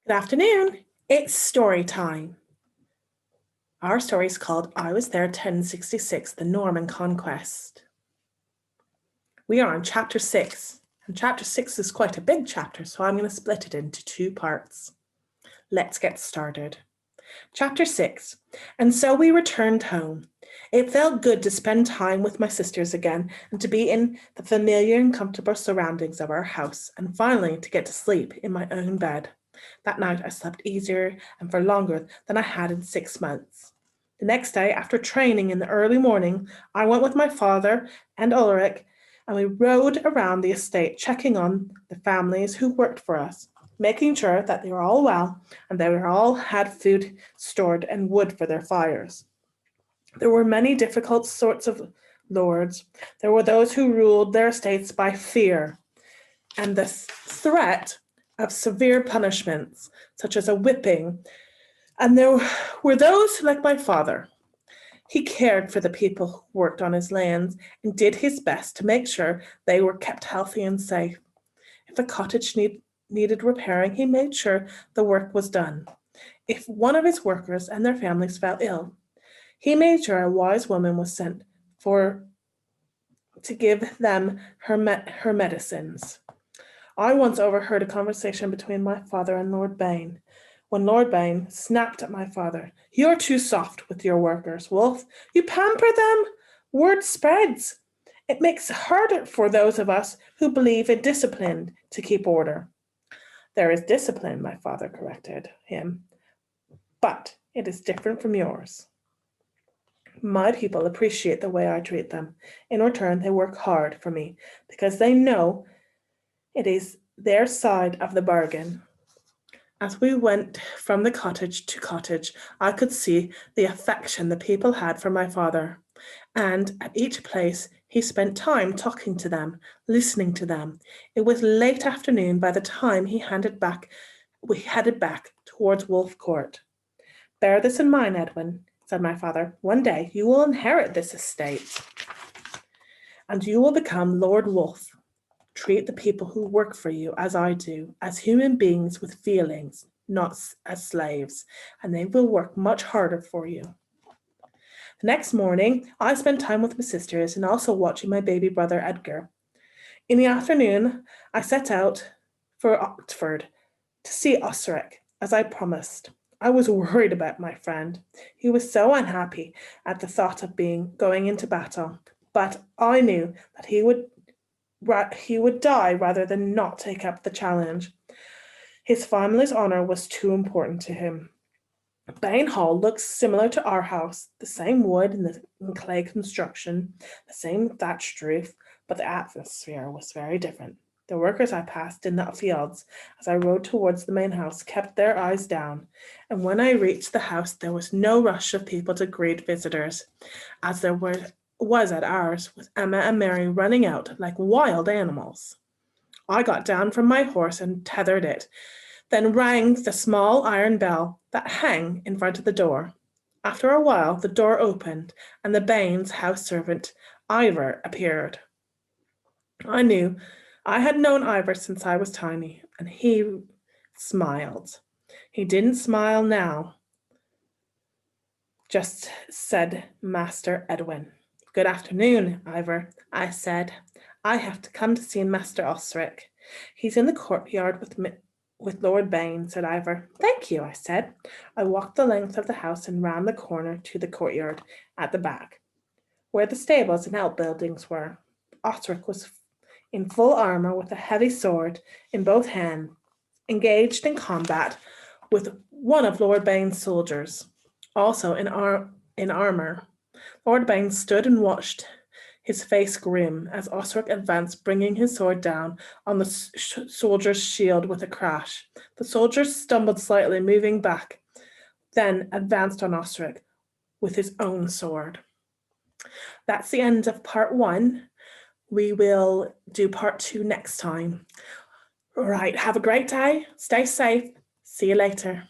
Good afternoon. It's story time. Our story is called I Was There 1066, the Norman Conquest. We are on chapter 6, and chapter 6 is quite a big chapter, so I'm going to split it into two parts. Let's get started. Chapter 6. And so we returned home. It felt good to spend time with my sisters again and to be in the familiar and comfortable surroundings of our house, and finally to get to sleep in my own bed. That night I slept easier and for longer than I had in 6 months. The next day, after training in the early morning, I went with my father and Ulrich, and we rode around the estate checking on the families who worked for us, making sure that they were all well and they were all had food stored and wood for their fires. There were many difficult sorts of lords. There were those who ruled their estates by fear and the threat of severe punishments, such as a whipping. And there were those like my father. He cared for the people who worked on his lands and did his best to make sure they were kept healthy and safe. If a cottage needed repairing, he made sure the work was done. If one of his workers and their families fell ill, he made sure a wise woman was sent for to give them her medicines. I once overheard a conversation between my father and Lord Bain, when Lord Bain snapped at my father. "You're too soft with your workers, Wolf. You pamper them. Word spreads. It makes it harder for those of us who believe in discipline to keep order." "There is discipline," my father corrected him, "but it is different from yours. My people appreciate the way I treat them. In return, they work hard for me because they know it is their side of the bargain." As we went from the cottage to cottage, I could see the affection the people had for my father. And at each place, he spent time talking to them, listening to them. It was late afternoon by the time we headed back towards Wolf Court. "Bear this in mind, Edwin," said my father. "One day you will inherit this estate, and you will become Lord Wolf. Treat the people who work for you as I do, as human beings with feelings, not as slaves, and they will work much harder for you." The next morning, I spent time with my sisters and also watching my baby brother Edgar. In the afternoon, I set out for Oxford to see Osric, as I promised. I was worried about my friend. He was so unhappy at the thought of going into battle, but I knew that he would die rather than not take up the challenge. His family's honor was too important to him. Bain Hall looked similar to our house, the same wood and clay construction, the same thatched roof, but the atmosphere was very different. The workers I passed in the fields as I rode towards the main house kept their eyes down, and when I reached the house there was no rush of people to greet visitors, as there was at ours, with Emma and Mary running out like wild animals. I got down from my horse and tethered it, then rang the small iron bell that hung in front of the door. After a while, the door opened, and the Baines' house servant, Ivor, appeared. I had known Ivor since I was tiny, and he smiled. He didn't smile now, just said Master Edwin. "Good afternoon, Ivor," I said. "I have to come to see Master Osric. He's in the courtyard with Lord Bain," said Ivor. "Thank you," I said. I walked the length of the house and round the corner to the courtyard at the back, where the stables and outbuildings were. Osric was in full armour with a heavy sword in both hands, engaged in combat with one of Lord Bain's soldiers, also in armour. Lord Bain stood and watched, his face grim, as Osric advanced, bringing his sword down on the soldier's shield with a crash. The soldier stumbled slightly, moving back, then advanced on Osric with his own sword. That's the end of part 1. We will do part 2 next time. All right, have a great day. Stay safe. See you later.